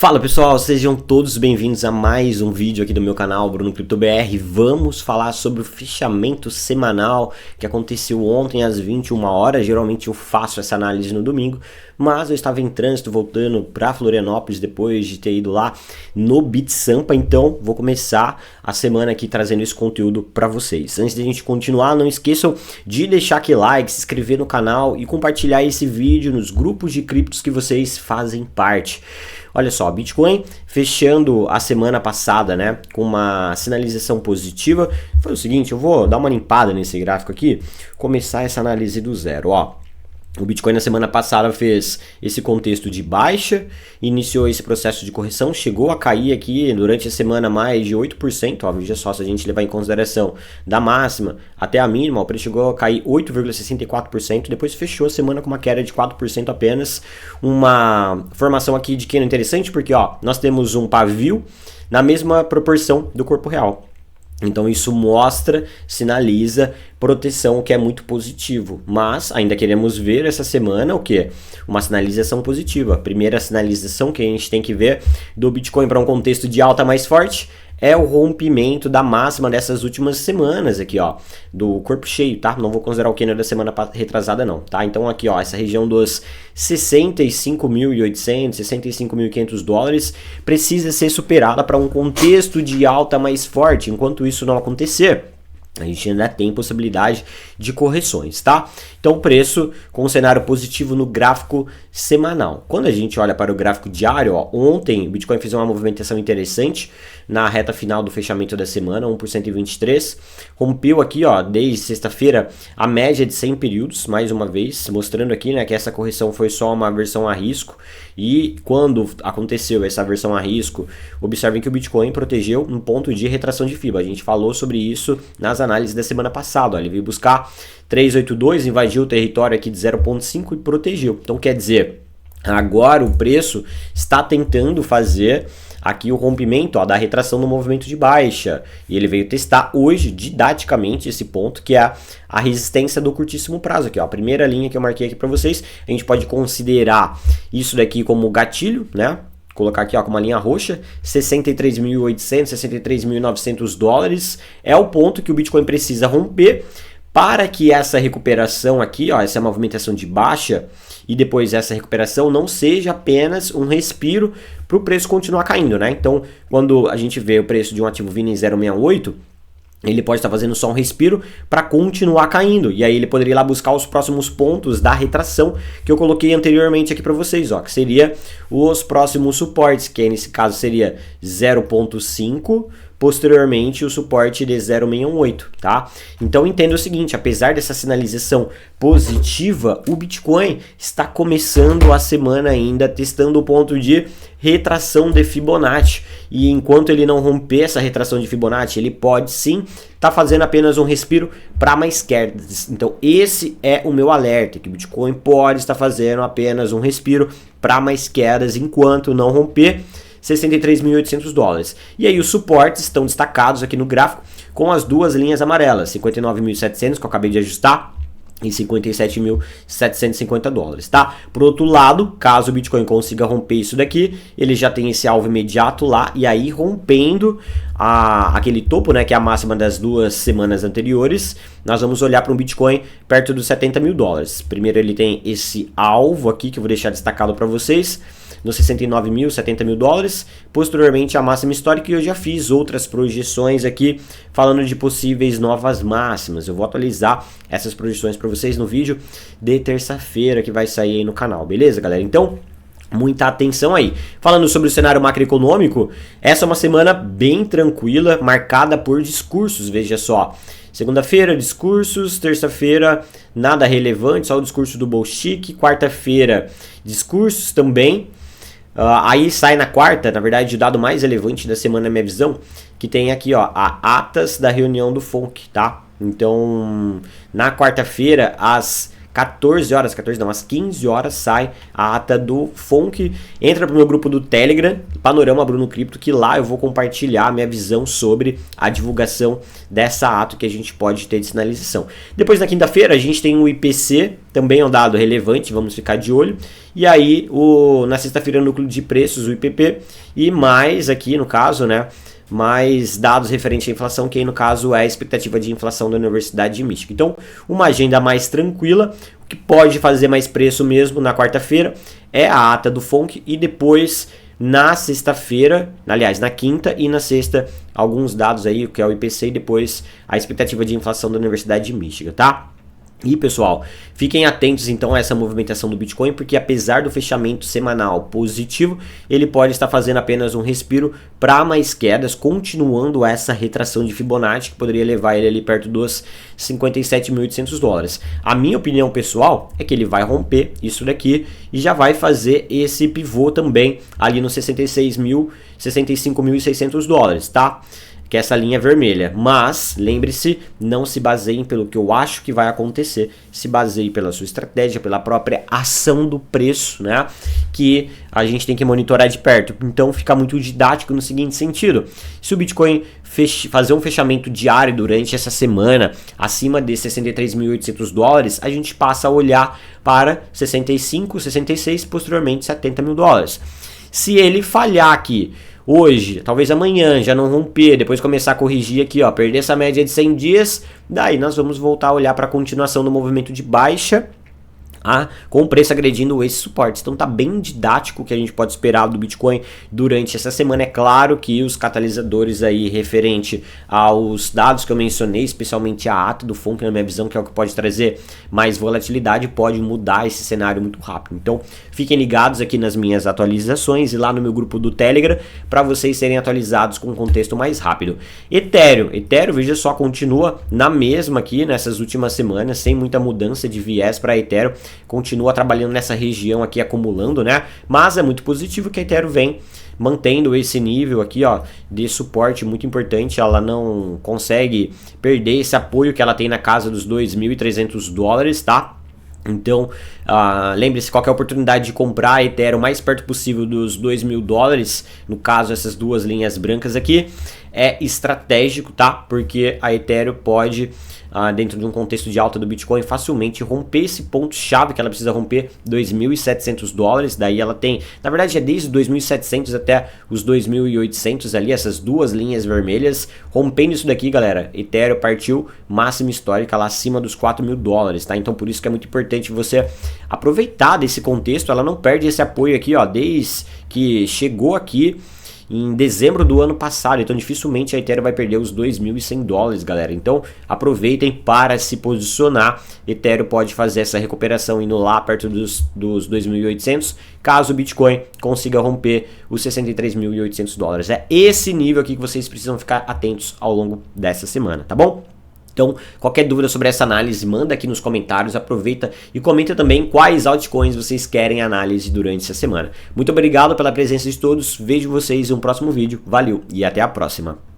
Fala pessoal, sejam todos bem-vindos a mais um vídeo aqui do meu canal Bruno Cripto BR. Vamos falar sobre o fechamento semanal que aconteceu ontem às 21 horas. Geralmente eu faço essa análise no domingo, mas eu estava em trânsito voltando para Florianópolis depois de ter ido lá no BitSampa, então vou começar a semana aqui trazendo esse conteúdo para vocês. Antes de a gente continuar, não esqueçam de deixar aquele like, se inscrever no canal e compartilhar esse vídeo nos grupos de criptos que vocês fazem parte. Olha só, Bitcoin fechando a semana passada, né, com uma sinalização positiva. Foi o seguinte, eu vou dar uma limpada nesse gráfico aqui, começar essa análise do zero, ó. O Bitcoin na semana passada fez esse contexto de baixa, iniciou esse processo de correção, chegou a cair aqui durante a semana mais de 8%, ó, veja só, se a gente levar em consideração da máxima até a mínima, o preço chegou a cair 8,64%, depois fechou a semana com uma queda de 4% apenas, uma formação aqui de candle interessante, porque ó, nós temos um pavio na mesma proporção do corpo real. Então isso mostra, sinaliza proteção, o que é muito positivo. Mas ainda queremos ver essa semana o que? Uma sinalização positiva. A primeira sinalização que a gente tem que ver do Bitcoin para um contexto de alta mais forte é o rompimento da máxima dessas últimas semanas aqui, ó, do corpo cheio, tá? Não vou considerar o candle da semana retrasada não, tá? Então aqui, ó, essa região dos 65.800, 65.500 dólares precisa ser superada para um contexto de alta mais forte. Enquanto isso não acontecer, a gente ainda tem possibilidade de correções, tá? Então o preço com um cenário positivo no gráfico semanal. Quando a gente olha para o gráfico diário, ó, ontem o Bitcoin fez uma movimentação interessante na reta final do fechamento da semana, 1,23. Rompeu aqui, ó, desde sexta-feira a média de 100 períodos, mais uma vez, mostrando aqui, né, que essa correção foi só uma aversão a risco. E quando aconteceu essa aversão a risco, observem que o Bitcoin protegeu um ponto de retração de FIBA. A gente falou sobre isso nas análises da semana passada, ó, ele veio buscar 382, invadiu o território aqui de 0,5 e protegeu. Então quer dizer, agora o preço está tentando fazer aqui o rompimento, ó, da retração no movimento de baixa, e ele veio testar hoje didaticamente esse ponto que é a resistência do curtíssimo prazo aqui, ó, a primeira linha que eu marquei aqui para vocês. A gente pode considerar isso daqui como gatilho, né? Colocar aqui, ó, com uma linha roxa, 63.800, 63.900 dólares é o ponto que o Bitcoin precisa romper para que essa recuperação aqui, ó, essa movimentação de baixa e depois essa recuperação não seja apenas um respiro para o preço continuar caindo, né? Então, quando a gente vê o preço de um ativo vindo em 0,68, ele pode estar fazendo só um respiro para continuar caindo. E aí ele poderia ir lá buscar os próximos pontos da retração que eu coloquei anteriormente aqui para vocês, ó, que seria os próximos suportes, que nesse caso seria 0,5, posteriormente o suporte de 0,618, tá? Então entenda o seguinte, apesar dessa sinalização positiva, o Bitcoin está começando a semana ainda testando o ponto de retração de Fibonacci, e enquanto ele não romper essa retração de Fibonacci, ele pode sim estar fazendo apenas um respiro para mais quedas. Então esse é o meu alerta, que o Bitcoin pode estar fazendo apenas um respiro para mais quedas enquanto não romper 63.800 dólares. E aí os suportes estão destacados aqui no gráfico com as duas linhas amarelas, 59.700 que eu acabei de ajustar e 57.750 dólares, tá? Por outro lado, caso o Bitcoin consiga romper isso daqui, ele já tem esse alvo imediato lá, e aí rompendo aquele topo, né, que é a máxima das duas semanas anteriores, nós vamos olhar para um Bitcoin perto dos 70 mil dólares. Primeiro ele tem esse alvo aqui, que eu vou deixar destacado para vocês, nos 69 mil, 70 mil dólares, posteriormente a máxima histórica, e eu já fiz outras projeções aqui, falando de possíveis novas máximas. Eu vou atualizar essas projeções para vocês no vídeo de terça-feira que vai sair aí no canal, beleza, galera? Então, muita atenção aí. Falando sobre o cenário macroeconômico, essa é uma semana bem tranquila, marcada por discursos, veja só. Segunda-feira, discursos. Terça-feira, nada relevante, só o discurso do Bolshik. Quarta-feira, discursos também. Aí sai na quarta, na verdade, o dado mais relevante da semana, na minha visão, que tem aqui, ó, a atas da reunião do FONC, tá? Então, na quarta-feira, às 14 horas, 14 não, às 15 horas sai a ata do FONC. Entra pro meu grupo do Telegram, Panorama Bruno Cripto, que lá eu vou compartilhar a minha visão sobre a divulgação dessa ata que a gente pode ter de sinalização. Depois na quinta-feira a gente tem o IPC, também é um dado relevante, vamos ficar de olho. E aí na sexta-feira o núcleo de preços, o IPP, e mais aqui no caso, né, mais dados referentes à inflação, que aí no caso é a expectativa de inflação da Universidade de Michigan. Então, uma agenda mais tranquila, o que pode fazer mais preço mesmo na quarta-feira é a ata do FONC e depois na sexta-feira, aliás, na quinta e na sexta, alguns dados aí, que é o IPC e depois a expectativa de inflação da Universidade de Michigan, tá? E pessoal, fiquem atentos então a essa movimentação do Bitcoin, porque apesar do fechamento semanal positivo, ele pode estar fazendo apenas um respiro para mais quedas, continuando essa retração de Fibonacci, que poderia levar ele ali perto dos 57.800 dólares. A minha opinião pessoal é que ele vai romper isso daqui e já vai fazer esse pivô também ali nos 65.600 dólares, tá? Que é essa linha vermelha, mas lembre-se, não se baseiem pelo que eu acho que vai acontecer, se baseie pela sua estratégia, pela própria ação do preço, né, que a gente tem que monitorar de perto. Então fica muito didático no seguinte sentido: se o Bitcoin fazer um fechamento diário durante essa semana acima de 63.800 dólares, a gente passa a olhar para 65, 66, posteriormente 70 mil dólares. Se ele falhar aqui hoje, talvez amanhã, já não romper, depois começar a corrigir aqui, ó, perder essa média de 100 dias, daí nós vamos voltar a olhar para a continuação do movimento de baixa, com o preço agredindo esses suportes. Então tá bem didático o que a gente pode esperar do Bitcoin durante essa semana. É claro que os catalisadores aí referente aos dados que eu mencionei, especialmente a ata do FONC, na minha visão, que é o que pode trazer mais volatilidade, pode mudar esse cenário muito rápido. Então fiquem ligados aqui nas minhas atualizações e lá no meu grupo do Telegram para vocês serem atualizados com um contexto mais rápido. Ethereum, veja só, continua na mesma aqui nessas últimas semanas, sem muita mudança de viés para Ethereum. Continua trabalhando nessa região aqui, acumulando, né? Mas é muito positivo que a Ethereum vem mantendo esse nível aqui, ó, de suporte muito importante. Ela não consegue perder esse apoio que ela tem na casa dos 2.300 dólares, tá? Então, lembre-se, qual que é a oportunidade de comprar a Ethereum mais perto possível dos 2.000 dólares, no caso essas duas linhas brancas aqui, é estratégico, tá? Porque a Ethereum pode, dentro de um contexto de alta do Bitcoin, facilmente romper esse ponto-chave que ela precisa romper, 2.700 dólares, daí ela tem, na verdade é desde 2.700 até os 2.800 ali, essas duas linhas vermelhas, rompendo isso daqui, galera, Ethereum partiu máxima histórica lá acima dos 4.000 dólares, tá? Então por isso que é muito importante você aproveitar desse contexto, ela não perde esse apoio aqui, ó, desde que chegou aqui em dezembro do ano passado, então dificilmente a Ethereum vai perder os 2.100 dólares, galera. Então aproveitem para se posicionar. Ethereum pode fazer essa recuperação indo lá perto dos 2.800, caso o Bitcoin consiga romper os 63.800 dólares. É esse nível aqui que vocês precisam ficar atentos ao longo dessa semana, tá bom? Então, qualquer dúvida sobre essa análise, manda aqui nos comentários, aproveita e comenta também quais altcoins vocês querem análise durante essa semana. Muito obrigado pela presença de todos, vejo vocês em um próximo vídeo, valeu e até a próxima!